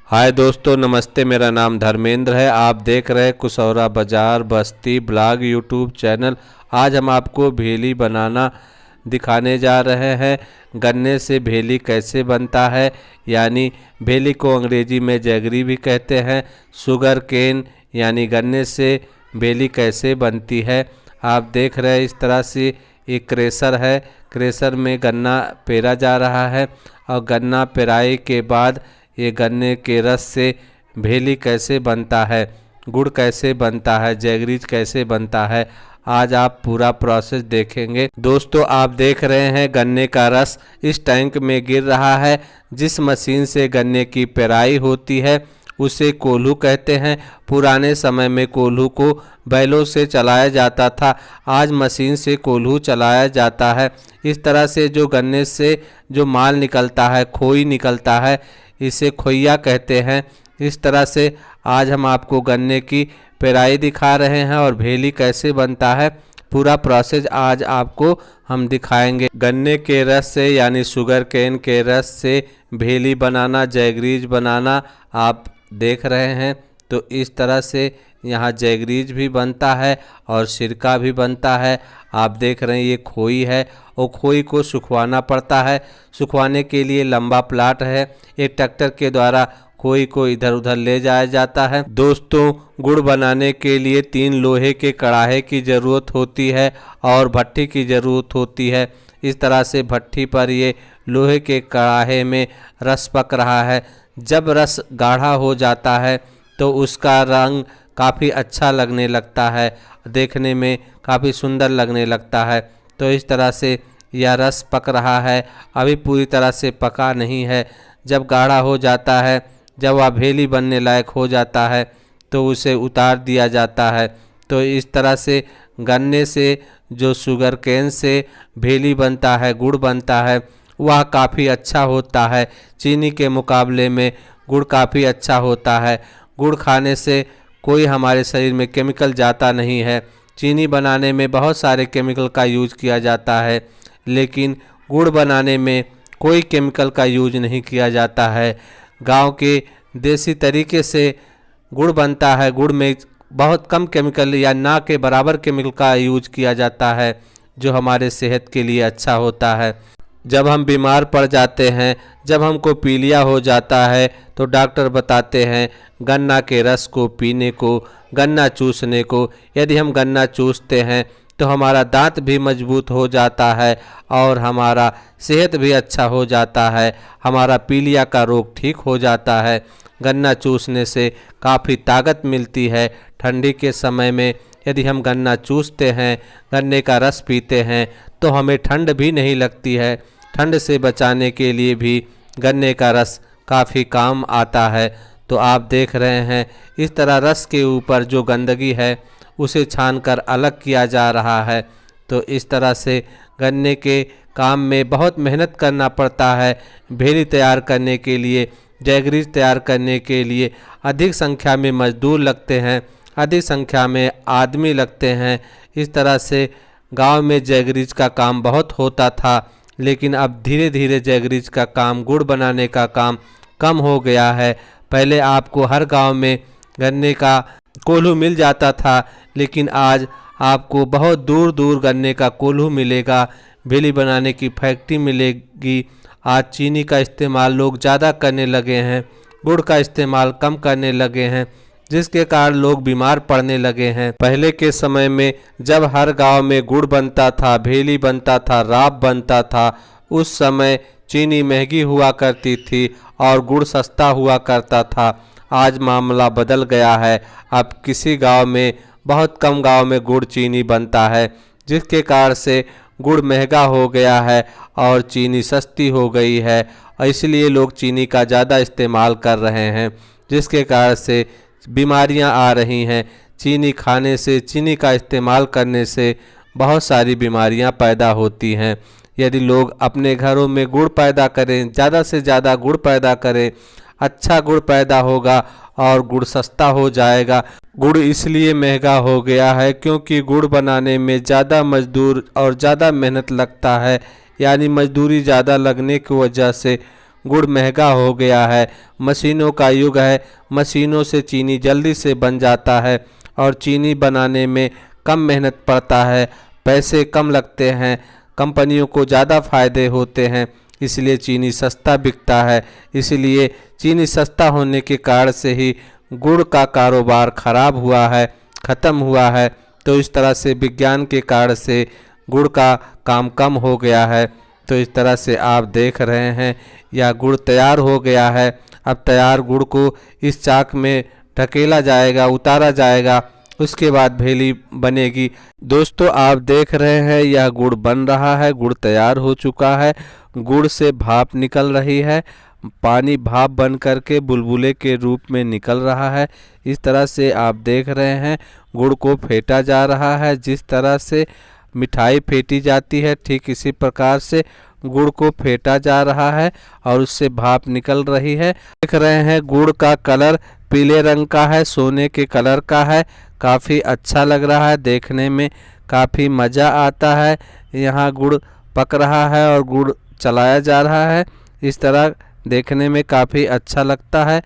हाय दोस्तों, नमस्ते। मेरा नाम धर्मेंद्र है। आप देख रहे हैं कुशौरा बाजार बस्ती ब्लॉग यूट्यूब चैनल। आज हम आपको भेली बनाना दिखाने जा रहे हैं। गन्ने से भेली कैसे बनता है, यानी भेली को अंग्रेजी में जैगरी भी कहते हैं। शुगर केन यानी गन्ने से भेली कैसे बनती है, आप देख रहे हैं। इस तरह से एक क्रेशर है। क्रेशर में गन्ना पेरा जा रहा है और गन्ना पेराई के बाद ये गन्ने के रस से भेली कैसे बनता है, गुड़ कैसे बनता है, जैगरीज कैसे बनता है, आज आप पूरा प्रोसेस देखेंगे। दोस्तों, आप देख रहे हैं गन्ने का रस इस टैंक में गिर रहा है। जिस मशीन से गन्ने की पेराई होती है उसे कोल्हू कहते हैं। पुराने समय में कोल्हू को बैलों से चलाया जाता था, आज मशीन से कोल्हू चलाया जाता है। इस तरह से जो गन्ने से जो माल निकलता है, खोई निकलता है, इसे खोइया कहते हैं। इस तरह से आज हम आपको गन्ने की पेराई दिखा रहे हैं और भेली कैसे बनता है, पूरा प्रोसेस आज आपको हम दिखाएंगे। गन्ने के रस से यानी शुगर केन के रस से भेली बनाना, जैगरीज बनाना आप देख रहे हैं। तो इस तरह से यहाँ जैगरीज भी बनता है और सिरका भी बनता है। आप देख रहे हैं ये खोई है और खोई को सुखवाना पड़ता है। सुखवाने के लिए लंबा प्लाट है। एक ट्रैक्टर के द्वारा खोई को इधर उधर ले जाया जाता है। दोस्तों, गुड़ बनाने के लिए 3 लोहे के कड़ाहे की ज़रूरत होती है और भट्टी की ज़रूरत होती है। इस तरह से भट्टी पर ये लोहे के कड़ाहे में रस पक रहा है। जब रस गाढ़ा हो जाता है तो उसका रंग काफ़ी अच्छा लगने लगता है, देखने में काफ़ी सुंदर लगने लगता है। तो इस तरह से यह रस पक रहा है, अभी पूरी तरह से पका नहीं है। जब गाढ़ा हो जाता है, जब वह भेली बनने लायक हो जाता है तो उसे उतार दिया जाता है। तो इस तरह से गन्ने से जो शुगर केन से भेली बनता है, गुड़ बनता है, वह काफ़ी अच्छा होता है। चीनी के मुकाबले में गुड़ काफ़ी अच्छा होता है। गुड़ खाने से कोई हमारे शरीर में केमिकल जाता नहीं है। चीनी बनाने में बहुत सारे केमिकल का यूज किया जाता है, लेकिन गुड़ बनाने में कोई केमिकल का यूज नहीं किया जाता है। गांव के देसी तरीके से गुड़ बनता है। गुड़ में बहुत कम केमिकल या ना के बराबर केमिकल का यूज किया जाता है, जो हमारे सेहत के लिए अच्छा होता है। जब हम बीमार पड़ जाते हैं, जब हमको पीलिया हो जाता है, तो डॉक्टर बताते हैं गन्ना के रस को पीने को, गन्ना चूसने को। यदि हम गन्ना चूसते हैं तो हमारा दांत भी मजबूत हो जाता है और हमारा सेहत भी अच्छा हो जाता है। हमारा पीलिया का रोग ठीक हो जाता है। गन्ना चूसने से काफ़ी ताकत मिलती है। ठंडी के समय में यदि हम गन्ना चूसते हैं, गन्ने का रस पीते हैं, तो हमें ठंड भी नहीं लगती है। ठंड से बचाने के लिए भी गन्ने का रस काफ़ी काम आता है। तो आप देख रहे हैं इस तरह रस के ऊपर जो गंदगी है उसे छानकर अलग किया जा रहा है। तो इस तरह से गन्ने के काम में बहुत मेहनत करना पड़ता है। भेली तैयार करने के लिए, जैगरीज तैयार करने के लिए अधिक संख्या में मजदूर लगते हैं, अधिक संख्या में आदमी लगते हैं। इस तरह से गांव में जैगरीज का काम बहुत होता था, लेकिन अब धीरे धीरे जैगरीज का काम, गुड़ बनाने का काम कम हो गया है। पहले आपको हर गांव में गन्ने का कोल्हू मिल जाता था, लेकिन आज आपको बहुत दूर दूर गन्ने का कोल्हू मिलेगा। भेली बनाने की फैक्ट्री मिलेगी। आज चीनी का इस्तेमाल लोग ज़्यादा करने लगे हैं, गुड़ का इस्तेमाल कम करने लगे हैं, जिसके कारण लोग बीमार पड़ने लगे हैं। पहले के समय में जब हर गांव में गुड़ बनता था, भेली बनता था, राब बनता था, उस समय चीनी महंगी हुआ करती थी और गुड़ सस्ता हुआ करता था। आज मामला बदल गया है। अब किसी गांव में, बहुत कम गांव में गुड़ चीनी बनता है, जिसके कारण से गुड़ महंगा हो गया है और चीनी सस्ती हो गई है। और इसलिए लोग चीनी का ज़्यादा इस्तेमाल कर रहे हैं, जिसके कारण से बीमारियां आ रही हैं। चीनी खाने से, चीनी का इस्तेमाल करने से बहुत सारी बीमारियां पैदा होती हैं। यदि लोग अपने घरों में गुड़ पैदा करें, ज़्यादा से ज़्यादा गुड़ पैदा करें, अच्छा गुड़ पैदा होगा और गुड़ सस्ता हो जाएगा। गुड़ इसलिए महंगा हो गया है क्योंकि गुड़ बनाने में ज़्यादा मजदूर और ज़्यादा मेहनत लगता है, यानी मजदूरी ज़्यादा लगने की वजह से गुड़ महंगा हो गया है। मशीनों का युग है, मशीनों से चीनी जल्दी से बन जाता है और चीनी बनाने में कम मेहनत पड़ता है, पैसे कम लगते हैं, कंपनियों को ज़्यादा फायदे होते हैं, इसलिए चीनी सस्ता बिकता है। इसलिए चीनी सस्ता होने के कारण से ही गुड़ का कारोबार खराब हुआ है, ख़त्म हुआ है। तो इस तरह से विज्ञान के कारण से गुड़ का काम कम हो गया है। तो इस तरह से आप देख रहे हैं यह गुड़ तैयार हो गया है। अब तैयार गुड़ को इस चाक में ढकेला जाएगा, उतारा जाएगा, उसके बाद भेली बनेगी। दोस्तों आप देख रहे हैं यह गुड़ बन रहा है, गुड़ तैयार हो चुका है। गुड़ से भाप निकल रही है, पानी भाप बन करके बुलबुले के रूप में निकल रहा है। इस तरह से आप देख रहे हैं गुड़ को फेंटा जा रहा है। जिस तरह से मिठाई फेंटी जाती है ठीक इसी प्रकार से गुड़ को फेंटा जा रहा है और उससे भाप निकल रही है। देख रहे हैं गुड़ का कलर पीले रंग का है, सोने के कलर का है, काफ़ी अच्छा लग रहा है, देखने में काफ़ी मज़ा आता है। यहाँ गुड़ पक रहा है और गुड़ चलाया जा रहा है। इस तरह देखने में काफ़ी अच्छा लगता है,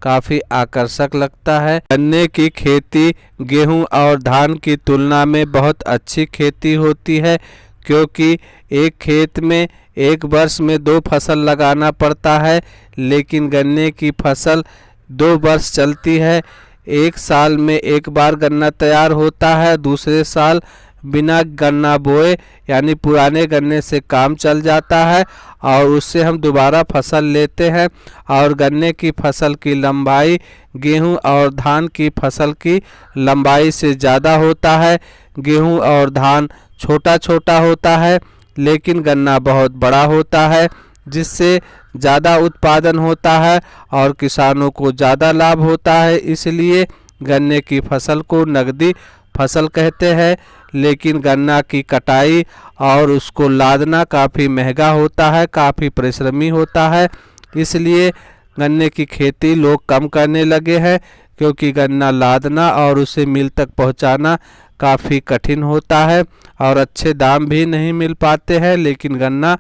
काफ़ी आकर्षक लगता है। गन्ने की खेती गेहूं और धान की तुलना में बहुत अच्छी खेती होती है, क्योंकि एक खेत में एक वर्ष में 2 फसल लगाना पड़ता है, लेकिन गन्ने की फसल 2 वर्ष चलती है। एक साल में एक बार गन्ना तैयार होता है, दूसरे साल बिना गन्ना बोए यानी पुराने गन्ने से काम चल जाता है और उससे हम दोबारा फसल लेते हैं। और गन्ने की फसल की लंबाई गेहूं और धान की फसल की लंबाई से ज़्यादा होता है। गेहूं और धान छोटा छोटा होता है, लेकिन गन्ना बहुत बड़ा होता है, जिससे ज़्यादा उत्पादन होता है और किसानों को ज़्यादा लाभ होता है। इसलिए गन्ने की फसल को नगदी फसल कहते हैं, लेकिन गन्ना की कटाई और उसको लादना काफ़ी महंगा होता है, काफ़ी परिश्रमी होता है। इसलिए गन्ने की खेती लोग कम करने लगे हैं, क्योंकि गन्ना लादना और उसे मिल तक पहुंचाना काफ़ी कठिन होता है और अच्छे दाम भी नहीं मिल पाते हैं। लेकिन गन्ना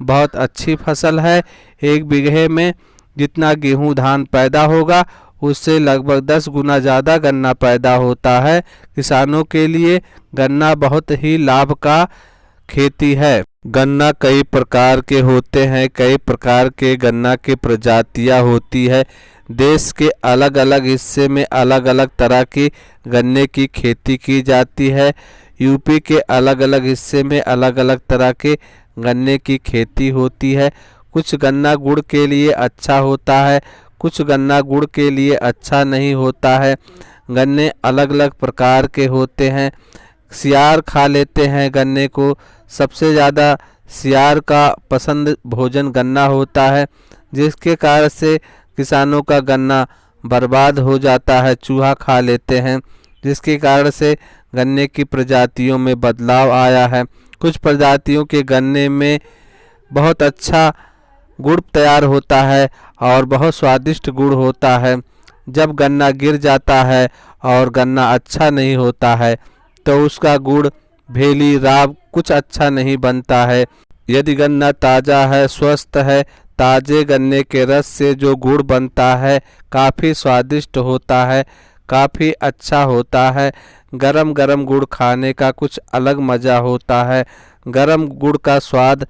बहुत अच्छी फसल है। 1 बीघे में जितना गेहूं धान पैदा होगा उससे लगभग 10 गुना ज़्यादा गन्ना पैदा होता है। किसानों के लिए गन्ना बहुत ही लाभ का खेती है। गन्ना कई प्रकार के होते हैं, कई प्रकार के गन्ना की प्रजातियां होती है। देश के अलग अलग हिस्से में अलग अलग तरह की गन्ने की खेती की जाती है। यूपी के अलग अलग हिस्से में अलग अलग तरह के गन्ने की खेती होती है। कुछ गन्ना गुड़ के लिए अच्छा होता है, कुछ गन्ना गुड़ के लिए अच्छा नहीं होता है। गन्ने अलग अलग प्रकार के होते हैं। सियार खा लेते हैं गन्ने को, सबसे ज़्यादा सियार का पसंद भोजन गन्ना होता है, जिसके कारण से किसानों का गन्ना बर्बाद हो जाता है, चूहा खा लेते हैं, जिसके कारण से गन्ने की प्रजातियों में बदलाव आया है। कुछ प्रजातियों के गन्ने में बहुत अच्छा गुड़ तैयार होता है और बहुत स्वादिष्ट गुड़ होता है। जब गन्ना गिर जाता है और गन्ना अच्छा नहीं होता है तो उसका गुड़ भेली राब कुछ अच्छा नहीं बनता है। यदि गन्ना ताज़ा है, स्वस्थ है, ताज़े गन्ने के रस से जो गुड़ बनता है काफ़ी स्वादिष्ट होता है, काफ़ी अच्छा होता है। गरम गरम गुड़ खाने का कुछ अलग मज़ा होता है। गरम गुड़ का स्वाद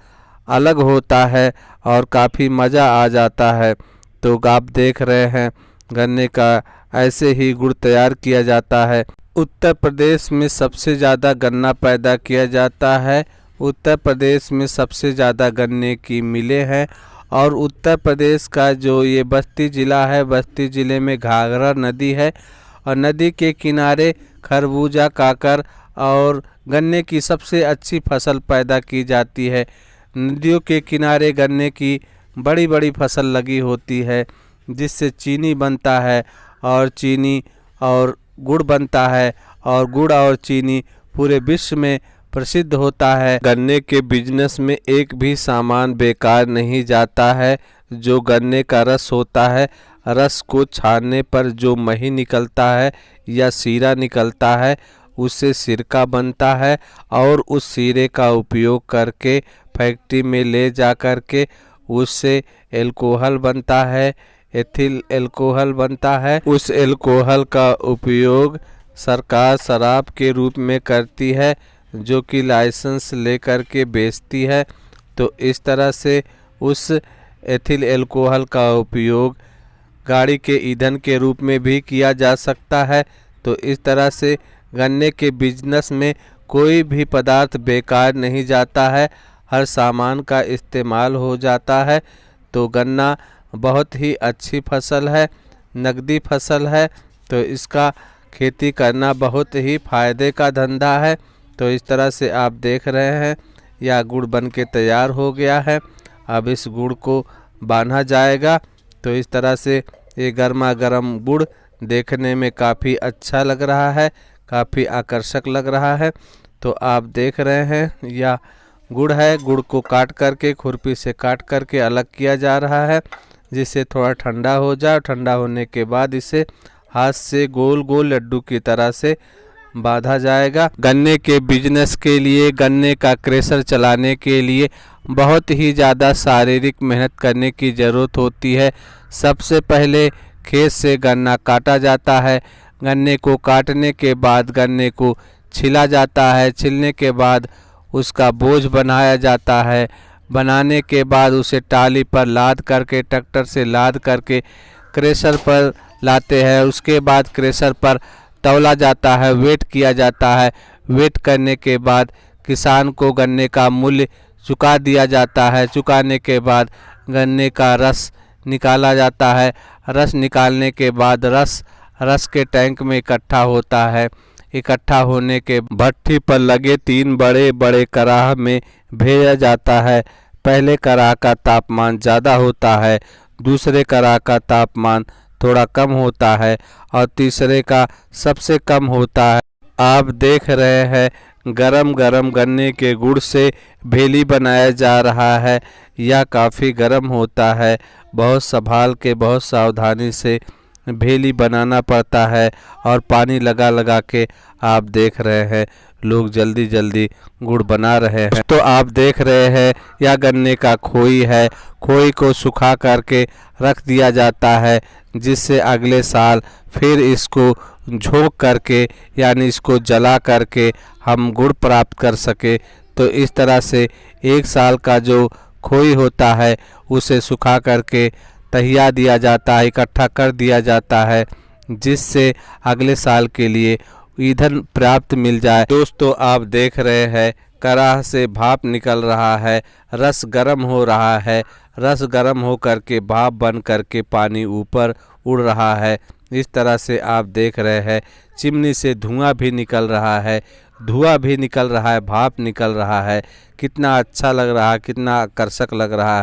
अलग होता है और काफ़ी मज़ा आ जाता है। तो आप देख रहे हैं गन्ने का ऐसे ही गुड़ तैयार किया जाता है। उत्तर प्रदेश में सबसे ज़्यादा गन्ना पैदा किया जाता है। उत्तर प्रदेश में सबसे ज़्यादा गन्ने की मिलें हैं और उत्तर प्रदेश का जो ये बस्ती ज़िला है, बस्ती ज़िले में घाघरा नदी है और नदी के किनारे खरबूजा, काकर और गन्ने की सबसे अच्छी फसल पैदा की जाती है। नदियों के किनारे गन्ने की बड़ी बड़ी फसल लगी होती है, जिससे चीनी बनता है और चीनी और गुड़ बनता है और गुड़ और चीनी पूरे विश्व में प्रसिद्ध होता है। गन्ने के बिजनेस में एक भी सामान बेकार नहीं जाता है। जो गन्ने का रस होता है, रस को छानने पर जो मही निकलता है या सीरा निकलता है, उससे सिरका बनता है और उस सीरे का उपयोग करके फैक्ट्री में ले जा कर के उससे एल्कोहल बनता है, एथिल एल्कोहल बनता है। उस एल्कोहल का उपयोग सरकार शराब के रूप में करती है, जो कि लाइसेंस लेकर के बेचती है। तो इस तरह से उस एथिल एल्कोहल का उपयोग गाड़ी के ईंधन के रूप में भी किया जा सकता है। तो इस तरह से गन्ने के बिजनेस में कोई भी पदार्थ बेकार नहीं जाता है, हर सामान का इस्तेमाल हो जाता है। तो गन्ना बहुत ही अच्छी फसल है, नकदी फसल है। तो इसका खेती करना बहुत ही फायदे का धंधा है। तो इस तरह से आप देख रहे हैं यह गुड़ बन के तैयार हो गया है। अब इस गुड़ को बांधा जाएगा। तो इस तरह से ये गर्मा गर्म गुड़ देखने में काफ़ी अच्छा लग रहा है, काफ़ी आकर्षक लग रहा है। तो आप देख रहे हैं यह गुड़ है। गुड़ को काट करके खुरपी से काट करके अलग किया जा रहा है, जिससे थोड़ा ठंडा हो जाए। ठंडा होने के बाद इसे हाथ से गोल गोल लड्डू की तरह से बांधा जाएगा। गन्ने के बिजनेस के लिए, गन्ने का क्रेशर चलाने के लिए बहुत ही ज़्यादा शारीरिक मेहनत करने की ज़रूरत होती है। सबसे पहले खेत से गन्ना काटा जाता है। गन्ने को काटने के बाद गन्ने को छिला जाता है। छिलने के बाद उसका बोझ बनाया जाता है। बनाने के बाद उसे टाली पर लाद करके, ट्रैक्टर से लाद करके क्रेशर पर लाते हैं। उसके बाद क्रेशर पर तौला जाता है, वेट किया जाता है। वेट करने के बाद किसान को गन्ने का मूल्य चुका दिया जाता है। चुकाने के बाद गन्ने का रस निकाला जाता है। रस निकालने के बाद रस के टैंक में इकट्ठा होता है। इकट्ठा होने के भट्ठी पर लगे 3 बड़े बड़े कड़ाह में भेजा जाता है। पहले कड़ाह का तापमान ज़्यादा होता है, दूसरे कड़ाह का तापमान थोड़ा कम होता है और तीसरे का सबसे कम होता है। आप देख रहे हैं गरम गरम गन्ने के गुड़ से भेली बनाया जा रहा है। यह काफ़ी गरम होता है, बहुत संभाल के, बहुत सावधानी से भेली बनाना पड़ता है और पानी लगा लगा के आप देख रहे हैं लोग जल्दी जल्दी गुड़ बना रहे हैं। तो आप देख रहे हैं यह गन्ने का खोई है। खोई को सुखा करके रख दिया जाता है, जिससे अगले साल फिर इसको झोंक करके यानी इसको जला करके हम गुड़ प्राप्त कर सके। तो इस तरह से 1 साल का जो खोई होता है उसे सुखा करके तहिया दिया जाता है, इकट्ठा कर दिया जाता है, जिससे अगले साल के लिए ईंधन प्राप्त मिल जाए। दोस्तों आप देख रहे हैं कड़ाह से भाप निकल रहा है, रस गर्म हो रहा है। रस गर्म हो करके भाप बन करके पानी ऊपर उड़ रहा है। इस तरह से आप देख रहे हैं चिमनी से धुआं भी निकल रहा है, धुआं भी निकल रहा है, भाप निकल रहा है। कितना अच्छा लग रहा है, कितना आकर्षक लग रहा है।